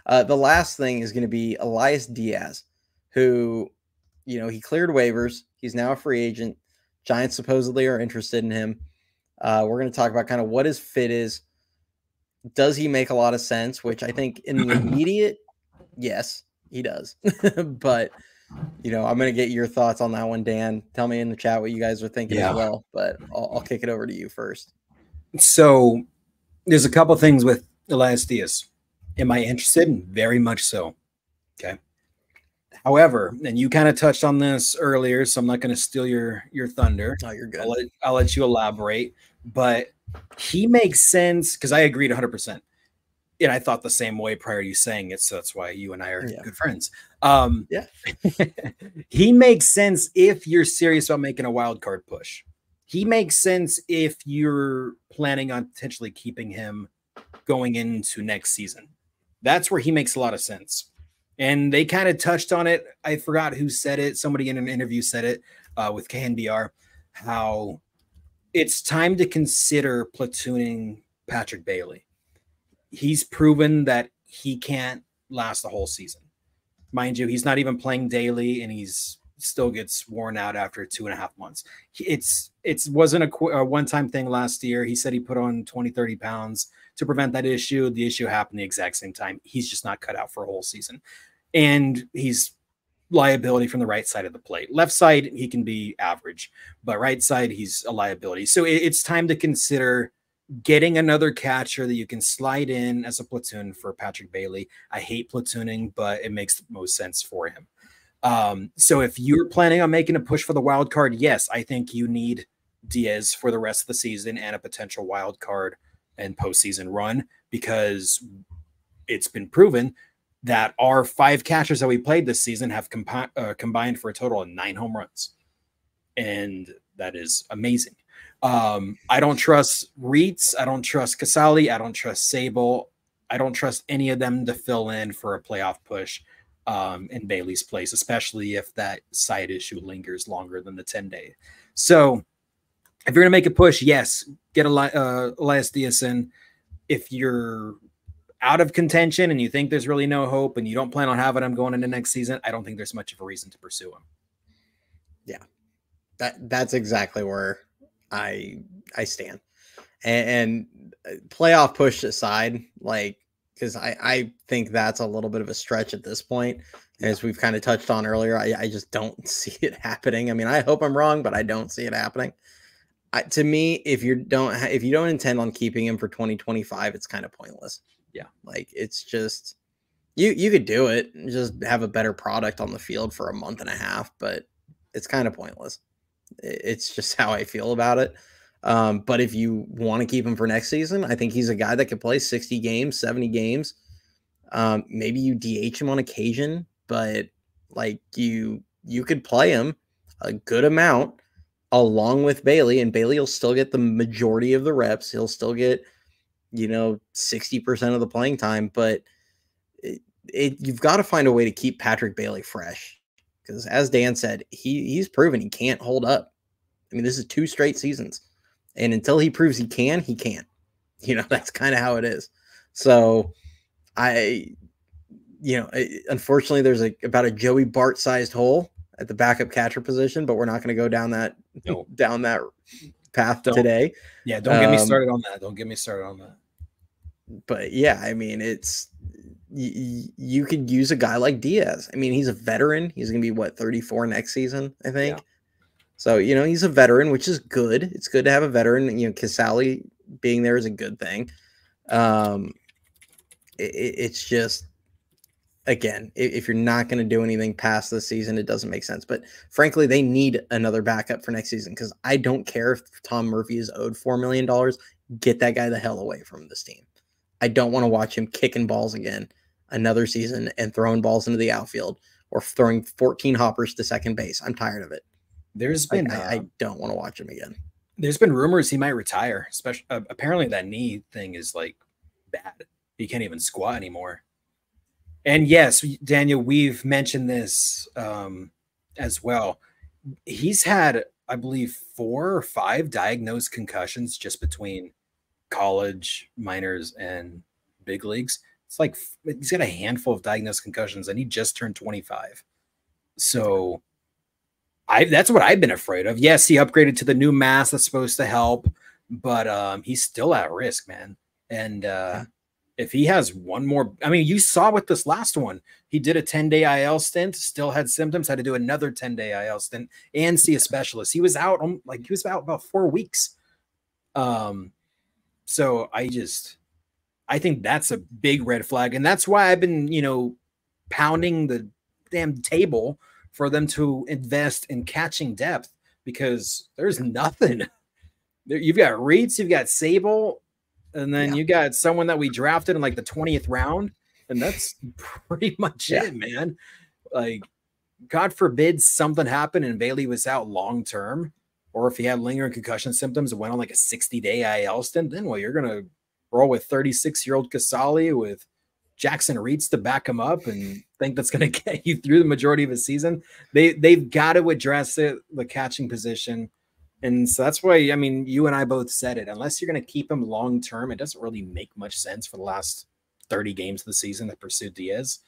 The last thing is going to be Elias Diaz, who, he cleared waivers. He's now a free agent. Giants supposedly are interested in him. We're going to talk about kind of what his fit is. Does he make a lot of sense? Which I think in the immediate, yes, he does. But, I'm going to get your thoughts on that one, Dan. Tell me in the chat what you guys are thinking as well. But I'll kick it over to you first. So there's a couple things with Elias Diaz. Am I interested? Very much so. Okay. However, and you kind of touched on this earlier, so I'm not going to steal your thunder. Oh, you're good. I'll let you elaborate. But he makes sense because I agreed 100%. And I thought the same way prior to you saying it. So that's why you and I are good friends. Yeah. He makes sense if you're serious about making a wild card push. He makes sense if you're planning on potentially keeping him going into next season. That's where he makes a lot of sense. And they kind of touched on it. I forgot who said it. Somebody in an interview said it with KNBR, how it's time to consider platooning Patrick Bailey. He's proven that he can't last the whole season. Mind you, he's not even playing daily, and he's still gets worn out after 2.5 months. It wasn't a one-time thing last year. He said he put on 20, 30 pounds to prevent that issue. The issue happened the exact same time. He's just not cut out for a whole season. And he's liability from the right side of the plate. Left side, he can be average, but right side, he's a liability. So it's time to consider getting another catcher that you can slide in as a platoon for Patrick Bailey. I hate platooning, but it makes the most sense for him. So if you're planning on making a push for the wild card, yes, I think you need Diaz for the rest of the season and a potential wild card and postseason run, because it's been proven that our 5 catchers that we played this season have combined for a total of 9 home runs. And that is amazing. I don't trust Reitz. I don't trust Casali. I don't trust Sable. I don't trust any of them to fill in for a playoff push in Bailey's place, especially if that side issue lingers longer than the 10-day. So if you're going to make a push, yes, get Elias Diaz in. If you're out of contention and you think there's really no hope and you don't plan on having him going into next season, I don't think there's much of a reason to pursue him. Yeah, that's exactly where I stand. And playoff push aside, like, because I think that's a little bit of a stretch at this point, as we've kind of touched on earlier. I just don't see it happening. I mean, I hope I'm wrong, but I don't see it happening. To me, if you don't intend on keeping him for 2025, it's kind of pointless. Yeah, like, it's just you could do it and just have a better product on the field for a month and a half, but it's kind of pointless. It's just how I feel about it. But if you want to keep him for next season, I think he's a guy that could play 60 games, 70 games. Maybe you DH him on occasion, but like you could play him a good amount along with Bailey, and Bailey will still get the majority of the reps. He'll still get, 60% of the playing time, but you've got to find a way to keep Patrick Bailey fresh, because as Dan said, he's proven he can't hold up. I mean, this is 2 straight seasons, and until he proves he can't. That's kind of how it is. So unfortunately, there's about a Joey Bart sized hole at the backup catcher position, but we're not going to go down that path today. Yeah, don't get me started on that. Don't get me started on that. But yeah, I mean, it's you could use a guy like Diaz. I mean, he's a veteran. He's going to be 34 next season, I think. Yeah. So, he's a veteran, which is good. It's good to have a veteran. Casali being there is a good thing. It's just, again, if you're not going to do anything past this season, it doesn't make sense. But frankly, they need another backup for next season, because I don't care if Tom Murphy is owed $4 million. Get that guy the hell away from this team. I don't want to watch him kicking balls again another season and throwing balls into the outfield or throwing 14 hoppers to second base. I'm tired of it. There's been I don't want to watch him again. There's been rumors he might retire. Especially apparently that knee thing is like bad. He can't even squat anymore. And yes, Daniel, we've mentioned this as well. He's had, I believe, 4 or 5 diagnosed concussions just between college, minors, and big leagues. It's like he's got a handful of diagnosed concussions, and he just turned 25. So that's what I've been afraid of. Yes, he upgraded to the new mask that's supposed to help, but he's still at risk, man. And if he has one more, I mean, you saw with this last one, he did a 10-day IL stint, still had symptoms, had to do another 10-day IL stint and see a specialist. He was out about 4 weeks. So I think that's a big red flag. And that's why I've been, pounding the damn table for them to invest in catching depth, because there's nothing. You've got Reitz, you've got Sable, and then you got someone that we drafted in like the 20th round, and that's pretty much it, man. Like, God forbid something happened and Bailey was out long term, or if he had lingering concussion symptoms and went on like a 60-day IL stint, then you're gonna roll with 36-year-old Casali with Jackson Reitz to back him up and think that's going to get you through the majority of a season. They've got to address the catching position. And so that's why, I mean, you and I both said it. Unless you're going to keep him long term, it doesn't really make much sense for the last 30 games of the season to pursue Diaz.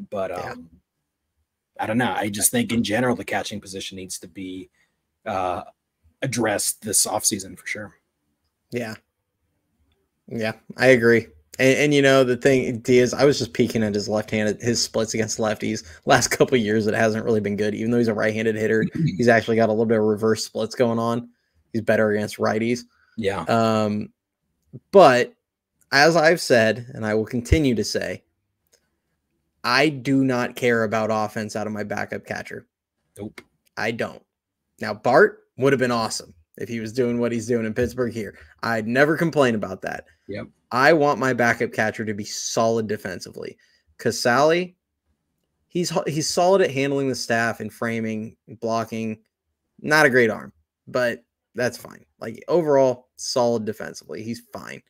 But I don't know. I just think in general, the catching position needs to be addressed this offseason for sure. Yeah. Yeah, I agree. And the thing, Diaz, I was just peeking at his left-handed, his splits against lefties. Last couple of years, it hasn't really been good. Even though he's a right-handed hitter, he's actually got a little bit of reverse splits going on. He's better against righties. Yeah. But as I've said, and I will continue to say, I do not care about offense out of my backup catcher. Nope. I don't. Now, Bart would have been awesome if he was doing what he's doing in Pittsburgh here. I'd never complain about that. Yep. I want my backup catcher to be solid defensively. Casali, he's solid at handling the staff and framing, blocking. Not a great arm, but that's fine. Like, overall, solid defensively. He's fine.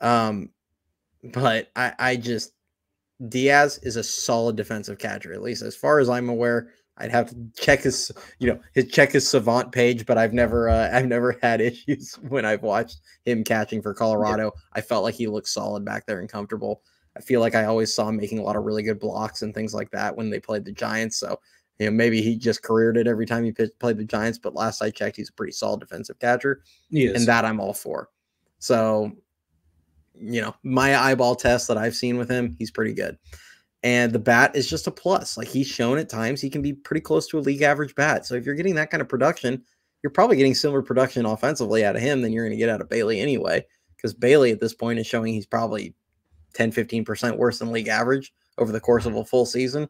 But I just, Diaz is a solid defensive catcher, at least as far as I'm aware. I'd have to check his Savant page, but I've never had issues when I've watched him catching for Colorado. Yeah. I felt like he looked solid back there and comfortable. I feel like I always saw him making a lot of really good blocks and things like that when they played the Giants. So, maybe he just careered it every time he played the Giants, but last I checked, he's a pretty solid defensive catcher. And that I'm all for. So, my eyeball test that I've seen with him, he's pretty good. And the bat is just a plus. Like, he's shown at times he can be pretty close to a league average bat. So if you're getting that kind of production, you're probably getting similar production offensively out of him than you're going to get out of Bailey anyway. Because Bailey at this point is showing he's probably 10-15% worse than league average over the course of a full season.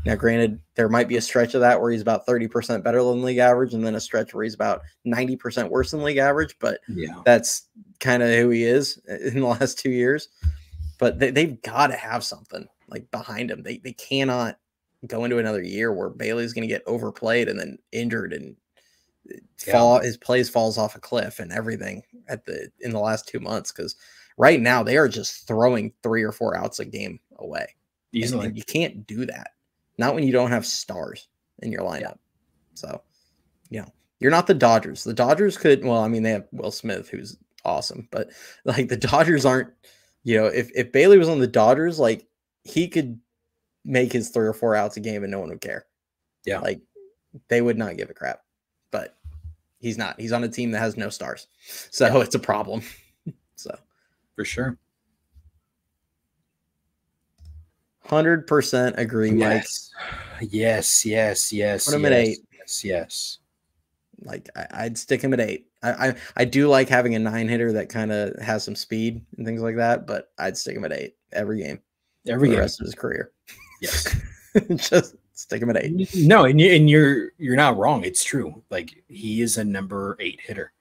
Now, granted, there might be a stretch of that where he's about 30% better than league average, and then a stretch where he's about 90% worse than league average. But that's kind of who he is in the last 2 years. But they've got to have something like behind him. They cannot go into another year where Bailey's going to get overplayed and then injured and his plays falls off a cliff and everything in the last 2 months. Because right now they are just throwing 3 or 4 outs a game away easily. And you can't do that. Not when you don't have stars in your lineup. Yeah. So, you're not the Dodgers. The Dodgers could, they have Will Smith, who's awesome, but like the Dodgers aren't, if Bailey was on the Dodgers, like he could make his 3 or 4 outs a game and no one would care. Yeah. Like they would not give a crap, but he's not. He's on a team that has no stars. So it's a problem. So for sure. 100% agree, Mike. Yes. Put him at 8. Yes. Like I'd stick him at 8. I do like having a 9 hitter that kind of has some speed and things like that, but I'd stick him at 8 every game. For the rest of his career. Yes. Just stick him at 8. No, and you're not wrong. It's true. Like he is a number 8 hitter.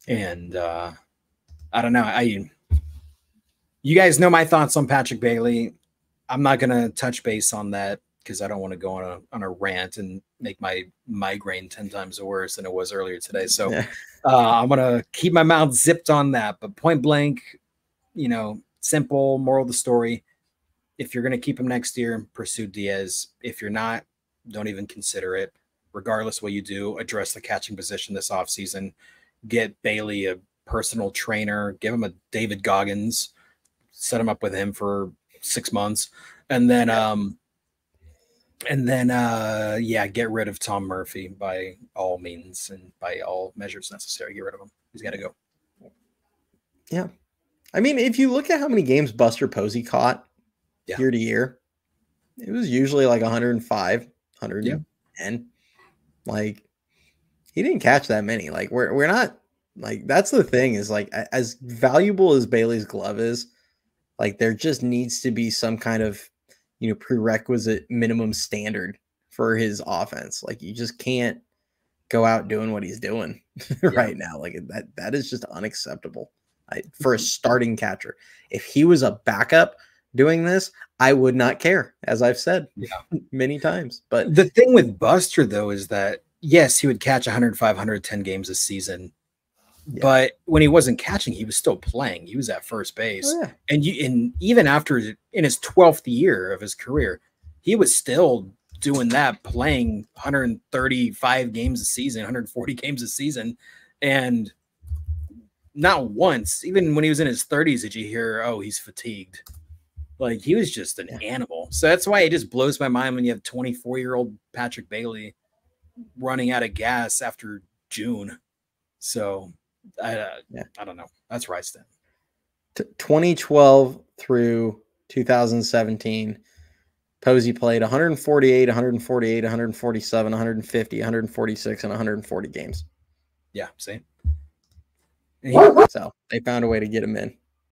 And I don't know. You guys know my thoughts on Patrick Bailey. I'm not gonna touch base on that because I don't want to go on a rant and make my migraine 10 times worse than it was earlier today. So I'm gonna keep my mouth zipped on that. But point blank, simple moral of the story. If you're gonna keep him next year, pursue Diaz. If you're not, don't even consider it. Regardless what you do, address the catching position this offseason. Get Bailey a personal trainer. Give him a David Goggins. Set him up with him for 6 months, and then get rid of Tom Murphy by all means and by all measures necessary. Get rid of him. He's got to go. Yeah. I mean, if you look at how many games Buster Posey caught year to year, it was usually like 105, 110. Like, he didn't catch that many. Like, we're not, like, that's the thing is, like, as valuable as Bailey's glove is, like, there just needs to be some kind of, you know, prerequisite minimum standard for his offense. Like, you just can't go out doing what he's doing right now. Like, that is just unacceptable for a starting catcher. If he was a backup doing this, I would not care, as I've said many times. But the thing with Buster, though, is that yes, he would catch 105, 110 games a season. Yeah. But when he wasn't catching, he was still playing. He was at first base. Oh, yeah. And even after in his 12th year of his career, he was still doing that, playing 135 games a season, 140 games a season. And not once, even when he was in his 30s, did you hear, oh, he's fatigued. Like, he was just an animal. So that's why it just blows my mind when you have 24-year-old Patrick Bailey running out of gas after June. So I don't know. That's where I stand. 2012 through 2017, Posey played 148, 148, 147, 150, 146, and 140 games. Yeah, same. So they found a way to get him in.